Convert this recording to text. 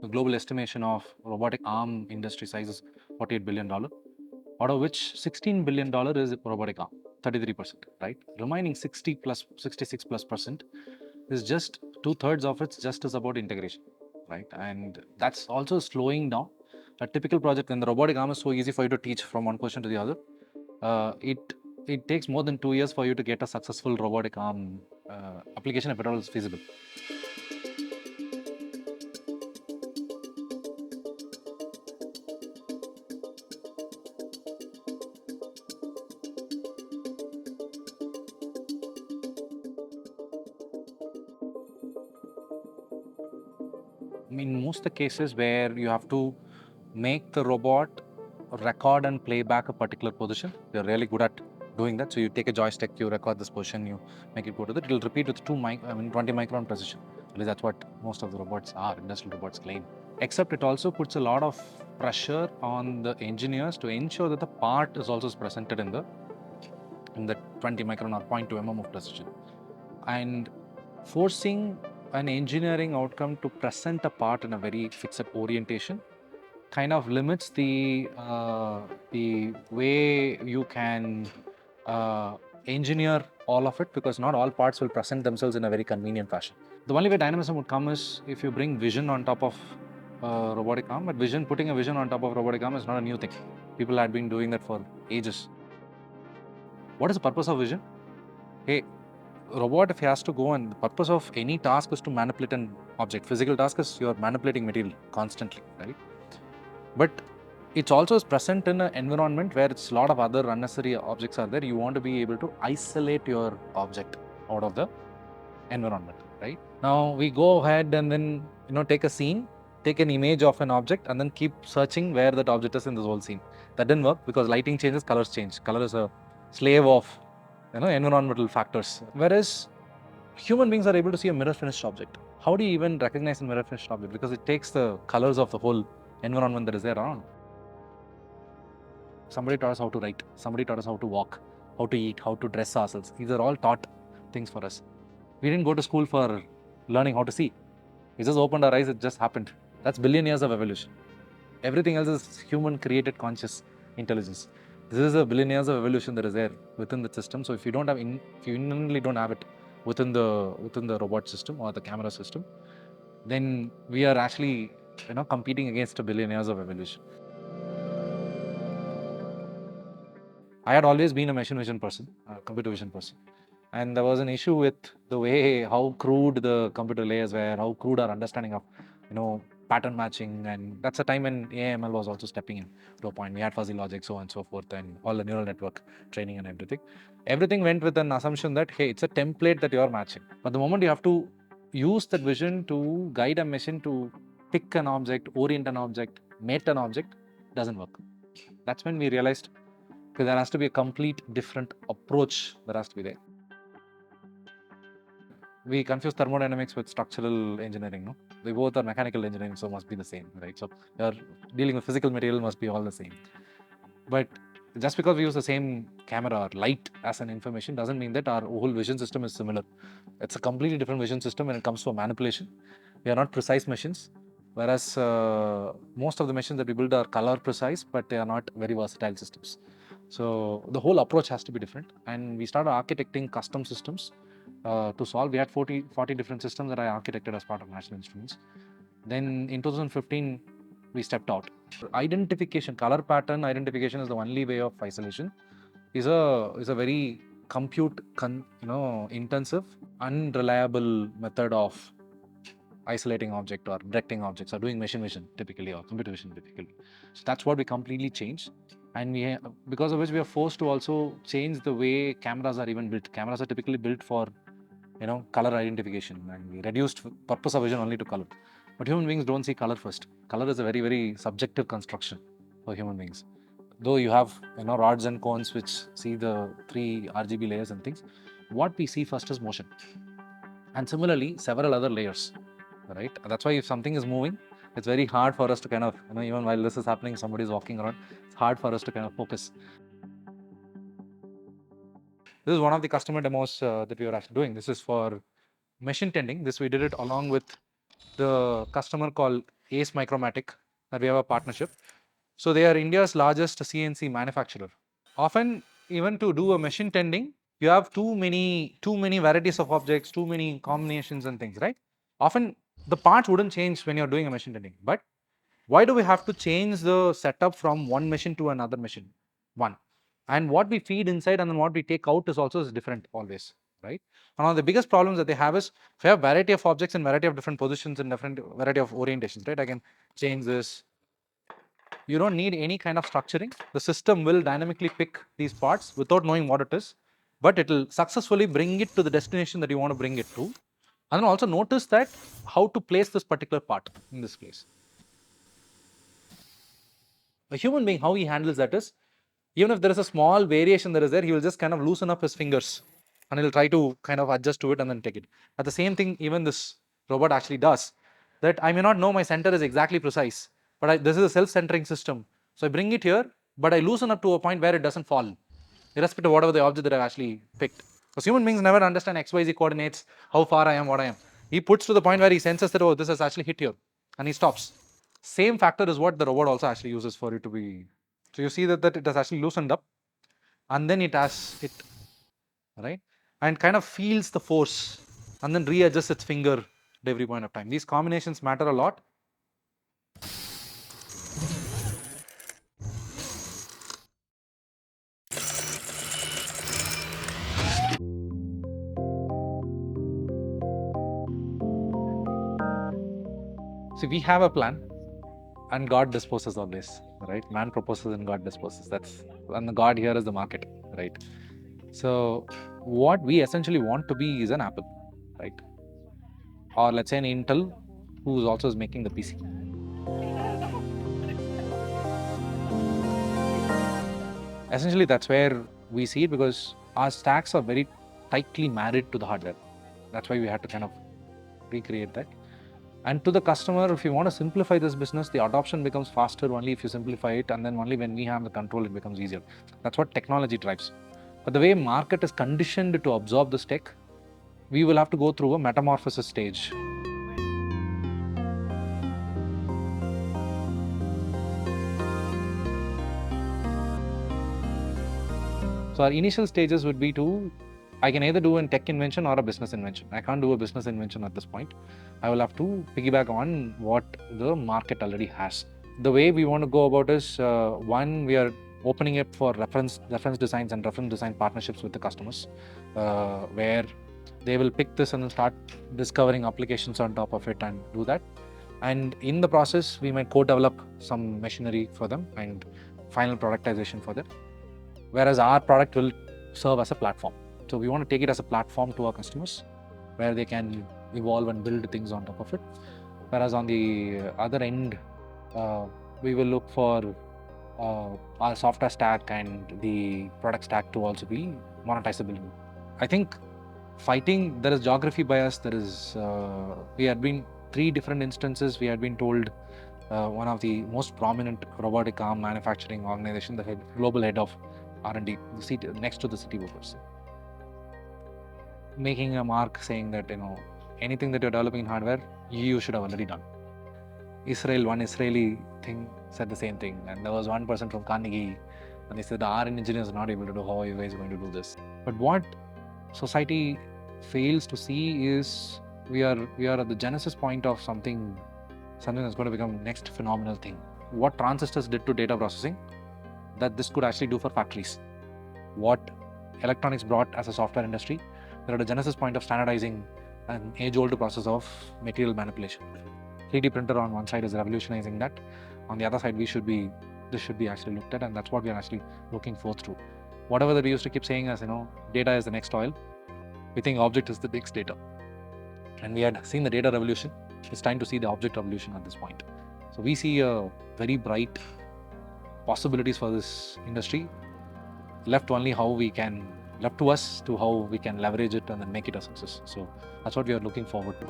the global estimation of robotic arm industry size is $48 billion, out of which $16 billion is robotic arm, 33%, right? Remaining 60 plus, 66 plus percent is just 2/3 of it's just is about integration, right? And that's also slowing down. A typical project, when the robotic arm is so easy for you to teach from one question to the other, it takes more than 2 years for you to get a successful robotic arm application if at all is feasible. In most of the cases where you have to make the robot record and play back a particular position, they're really good at doing that. So you take a joystick, you record this position, you make it go to that. It'll repeat with 20 micron precision. At least that's what most of the robots are, industrial robots claim. Except it also puts a lot of pressure on the engineers to ensure that the part is also presented in the 20 micron or 0.2 mm of precision. And forcing an engineering outcome to present a part in a very fixed orientation kind of limits the way you can engineer all of it, because not all parts will present themselves in a very convenient fashion. The only way dynamism would come is if you bring vision on top of robotic arm, but putting a vision on top of robotic arm is not a new thing. People had been doing that for ages. What is the purpose of vision? Hey, robot, if he has to go, and the purpose of any task is to manipulate an object. Physical task is you're manipulating material constantly, right? But it's also present in an environment where it's a lot of other unnecessary objects are there. You want to be able to isolate your object out of the environment, right? Now we go ahead and then take a scene, take an image of an object, and then keep searching where that object is in this whole scene. That didn't work because lighting changes, colors change. Color is a slave of environmental factors. Whereas human beings are able to see a mirror finished object. How do you even recognize a mirror finished object? Because it takes the colors of the whole environment that is there around. Somebody taught us how to write. Somebody taught us how to walk, how to eat, how to dress ourselves. These are all taught things for us. We didn't go to school for learning how to see. We just opened our eyes, it just happened. That's billion years of evolution. Everything else is human created conscious intelligence. This is a billion years of evolution that is there within the system. So if you inherently don't have it within the robot system or the camera system, then we are actually competing against a billion years of evolution. I had always been a machine vision person, a computer vision person. And there was an issue with the way how crude the computer layers were, how crude our understanding of, pattern matching. And that's a time when AML was also stepping in to a point. We had fuzzy logic, so on and so forth, and all the neural network training and everything. Everything went with an assumption that, hey, it's a template that you're matching. But the moment you have to use that vision to guide a machine to pick an object, orient an object, mate an object, doesn't work. That's when we realized, because there has to be a complete different approach that has to be there. We confuse thermodynamics with structural engineering, no? They both are mechanical engineering, so must be the same, right? So you're dealing with physical material, must be all the same. But just because we use the same camera or light as an information doesn't mean that our whole vision system is similar. It's a completely different vision system when it comes to manipulation. We are not precise machines, whereas most of the machines that we build are color precise, but they are not very versatile systems. So the whole approach has to be different, and we started architecting custom systems to solve. We had 40 different systems that I architected as part of National Instruments. Then in 2015, we stepped out. Identification, color pattern identification is the only way of isolation. Is a very intensive, unreliable method of isolating object or detecting objects or doing machine vision typically, or computer vision typically. So that's what we completely changed. And because of which we are forced to also change the way cameras are even built. Cameras are typically built for color identification, and we reduced purpose of vision only to color. But human beings don't see color first. Color is a very, very subjective construction for human beings. Though you have rods and cones which see the 3 RGB layers and things, what we see first is motion. And similarly, several other layers, right? That's why if something is moving, it's very hard for us to kind of, even while this is happening, somebody is walking around, it's hard for us to kind of focus. This is one of the customer demos that we were actually doing. This is for machine tending. This we did it along with the customer called Ace Micromatic that we have a partnership. So they are India's largest CNC manufacturer. Often, even to do a machine tending, you have too many varieties of objects, too many combinations and things, right? Often the parts wouldn't change when you're doing a machine tending, but why do we have to change the setup from one machine to another machine? One. And what we feed inside and then what we take out is also different always, right? And one of the biggest problems that they have is if you have variety of objects and variety of different positions and different variety of orientations, right? I can change this. You don't need any kind of structuring. The system will dynamically pick these parts without knowing what it is, but it will successfully bring it to the destination that you want to bring it to. And then also notice that how to place this particular part in this place. A human being, how he handles that is, even if there is a small variation that is there, he will just kind of loosen up his fingers and he'll try to kind of adjust to it and then take it. At the same thing, even this robot actually does, that I may not know my center is exactly precise, but this is a self-centering system. So I bring it here, but I loosen up to a point where it doesn't fall, irrespective of whatever the object that I've actually picked. Because human beings never understand XYZ coordinates, how far I am, what I am. He puts to the point where he senses that, oh, this has actually hit here, and he stops. Same factor is what the robot also actually uses for it to be. So you see that it has actually loosened up, and then it has it, right? And kind of feels the force, and then readjusts its finger at every point of time. These combinations matter a lot. See, we have a plan, and God disposes always, right? Man proposes and God disposes. And the God here is the market, right? So what we essentially want to be is an Apple, right? Or let's say an Intel, who's also is making the PC. Essentially, that's where we see it, because our stacks are very tightly married to the hardware. That's why we had to kind of recreate that. And to the customer, if you want to simplify this business, the adoption becomes faster only if you simplify it, and then only when we have the control, it becomes easier. That's what technology drives. But the way market is conditioned to absorb this tech, we will have to go through a metamorphosis stage. So our initial stages would be I can either do a tech invention or a business invention. I can't do a business invention at this point. I will have to piggyback on what the market already has. The way we want to go about is, one, we are opening up for reference designs and reference design partnerships with the customers, where they will pick this and then start discovering applications on top of it and do that. And in the process, we might co-develop some machinery for them and final productization for them. Whereas our product will serve as a platform. So we want to take it as a platform to our customers, where they can evolve and build things on top of it. Whereas on the other end, we will look for our software stack and the product stack to also be monetizable. I think there is geography bias. We had been 3 different instances. We had been told one of the most prominent robotic arm manufacturing organization, the global head of R&D, next to the city workers, making a mark saying that, anything that you're developing in hardware, you should have already done. One Israeli thing said the same thing, and there was one person from Carnegie, and they said the R&D engineers are not able to do. How are you guys going to do this? But what society fails to see is we are at the genesis point of something that's going to become next phenomenal thing. What transistors did to data processing, that this could actually do for factories. What electronics brought as a software industry, they're at a genesis point of standardizing an age-old process of material manipulation. 3D printer on one side is revolutionizing that. On the other side, this should be actually looked at, and that's what we are actually looking forth to. Whatever that we used to keep saying as, data is the next oil, we think object is the next data. And we had seen the data revolution. It's time to see the object revolution at this point. So we see a very bright possibilities for this industry. Left to us to how we can leverage it and then make it a success. So that's what we are looking forward to.